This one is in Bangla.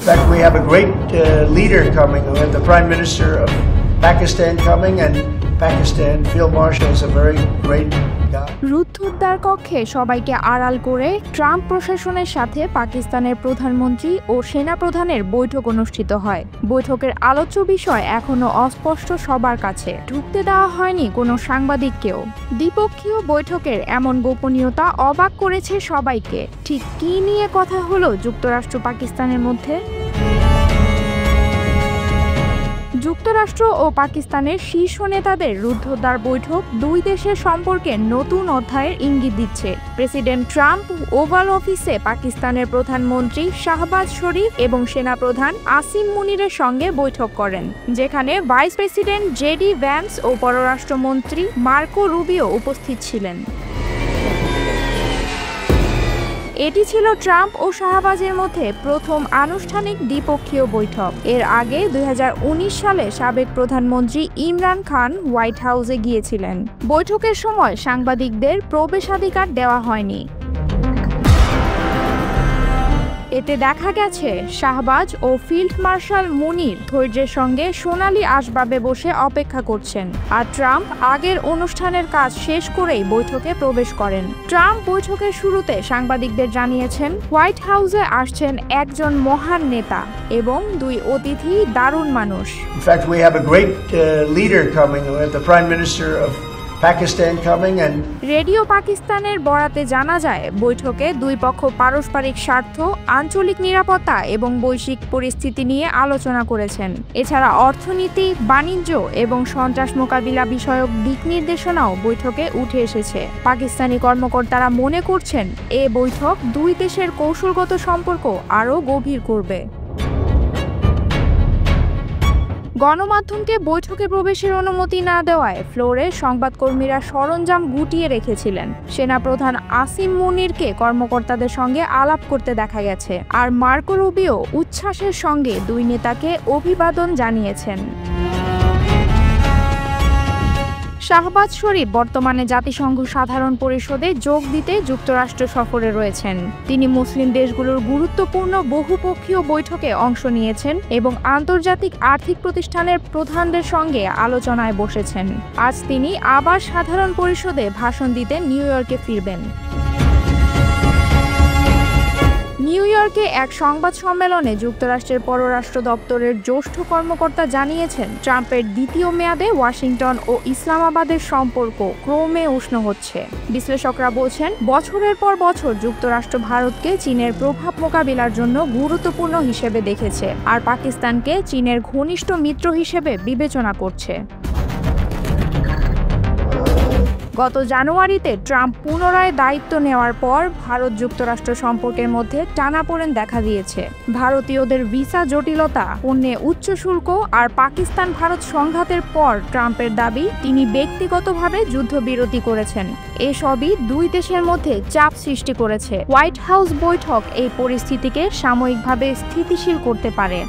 fact, we have a great leader coming. We have the Prime Minister of Pakistan coming, and Pakistan Field Marshal is a very great guy. রুদ্ধদ্বার কক্ষে সবাইকে আড়াল করে ট্রাম্প প্রশাসনের সাথে পাকিস্তানের প্রধানমন্ত্রী ও সেনাপ্রধানের বৈঠক অনুষ্ঠিত হয়। বৈঠকের আলোচ্য বিষয় এখনো অস্পষ্ট সবার কাছে। ঢুকতে দেওয়া হয়নি কোনো সাংবাদিককেও। দ্বিপক্ষীয় বৈঠকের এমন গোপনীয়তা অবাক করেছে সবাইকে। ঠিক কী নিয়ে কথা হলো যুক্তরাষ্ট্র পাকিস্তানের মধ্যে? যুক্তরাষ্ট্র ও পাকিস্তানের শীর্ষ নেতাদের রুদ্ধদ্বার বৈঠক দুই দেশের সম্পর্কে নতুন অধ্যায়ের ইঙ্গিত দিচ্ছে। প্রেসিডেন্ট ট্রাম্প ওভাল অফিসে পাকিস্তানের প্রধানমন্ত্রী শাহবাজ শরীফ এবং সেনাপ্রধান আসিম মুনিরের সঙ্গে বৈঠক করেন, যেখানে ভাইস প্রেসিডেন্ট জেডি ভ্যান্স ও পররাষ্ট্রমন্ত্রী মার্কো রুবিও উপস্থিত ছিলেন। এটি ছিল ট্রাম্প ও শাহবাজের মধ্যে প্রথম আনুষ্ঠানিক দ্বিপক্ষীয় বৈঠক। এর আগে 2019 সালে সাবেক প্রধানমন্ত্রী ইমরান খান হোয়াইট হাউসে গিয়েছিলেন। বৈঠকের সময় সাংবাদিকদের প্রবেশাধিকার দেওয়া হয়নি। এতে দেখা গেছে শাহবাজ ও ফিল্ড মার্শাল মুনির ধৈর্যের সঙ্গে সোনালি আসবাবে বসে অপেক্ষা করছেন, আর ট্রাম্প আগের অনুষ্ঠানের কাজ শেষ করেই বৈঠকে প্রবেশ করেন। ট্রাম্প বৈঠকের শুরুতে সাংবাদিকদের জানিয়েছেন হোয়াইট হাউসে আসছেন একজন মহান নেতা এবং দুই অতিথি দারুণ মানুষ। In fact, we have a great leader coming. We have the Prime Minister of Pakistan coming, and radio পাকিস্তানের বরাতে জানা যায় বৈঠকে দুই পক্ষ পারস্পরিক স্বার্থ, আঞ্চলিক নিরাপত্তা এবং বৈশ্বিক পরিস্থিতি নিয়ে আলোচনা করেছেন। এছাড়া অর্থনীতি, বাণিজ্য এবং সন্ত্রাস মোকাবিলা বিষয়ক দিক নির্দেশনাও বৈঠকে উঠে এসেছে। পাকিস্তানি কর্মকর্তারা মনে করছেন এ বৈঠক দুই দেশের কৌশলগত সম্পর্ক আরও গভীর করবে। গণমাধ্যমকে বৈঠকে প্রবেশের অনুমতি না দেওয়ায় ফ্লোরে সংবাদকর্মীরা সরঞ্জাম গুটিয়ে রেখেছিলেন। সেনাপ্রধান আসিম মুনিরকে কর্মকর্তাদের সঙ্গে আলাপ করতে দেখা গেছে, আর মার্কো রুবিও উচ্ছ্বাসের সঙ্গে দুই নেতাকে অভিবাদন জানিয়েছেন। শাহবাজ শরীফ বর্তমানে জাতিসংঘ সাধারণ পরিষদে যোগ দিতে যুক্তরাষ্ট্র সফরে রয়েছেন। তিনি মুসলিম দেশগুলোর গুরুত্বপূর্ণ বহুপক্ষীয় বৈঠকে অংশ নিয়েছেন এবং আন্তর্জাতিক আর্থিক প্রতিষ্ঠানের প্রধানদের সঙ্গে আলোচনায় বসেছেন। আজ তিনি আবার সাধারণ পরিষদে ভাষণ দিতে নিউ ইয়র্কে ফিরবেন। নিউ ইয়র্কে এক সংবাদ সম্মেলনে যুক্তরাষ্ট্রের পররাষ্ট্র দপ্তরের জ্যেষ্ঠ কর্মকর্তা জানিয়েছেন ট্রাম্পের দ্বিতীয় মেয়াদে ওয়াশিংটন ও ইসলামাবাদের সম্পর্ক ক্রমে উষ্ণ হচ্ছে। বিশ্লেষকরা বলছেন বছরের পর বছর যুক্তরাষ্ট্র ভারতকে চীনের প্রভাব মোকাবিলার জন্য গুরুত্বপূর্ণ হিসেবে দেখেছে, আর পাকিস্তানকে চীনের ঘনিষ্ঠ মিত্র হিসেবে বিবেচনা করছে। গত জানুয়ারিতে ট্রাম্প পুনরায় দায়িত্ব নেওয়ার পর ভারত যুক্তরাষ্ট্র সম্পর্কের মধ্যে টানাপোড়েন দেখা দিয়েছে। ভারতীয়দের ভিসা জটিলতা, পণ্যে উচ্চ শুল্ক আর পাকিস্তান ভারত সংঘাতের পর ট্রাম্পের দাবি তিনি ব্যক্তিগতভাবে যুদ্ধবিরতি করেছেন। এসবই দুই দেশের মধ্যে চাপ সৃষ্টি করেছে। হোয়াইট হাউস বৈঠক এই পরিস্থিতিকে সাময়িকভাবে স্থিতিশীল করতে পারে।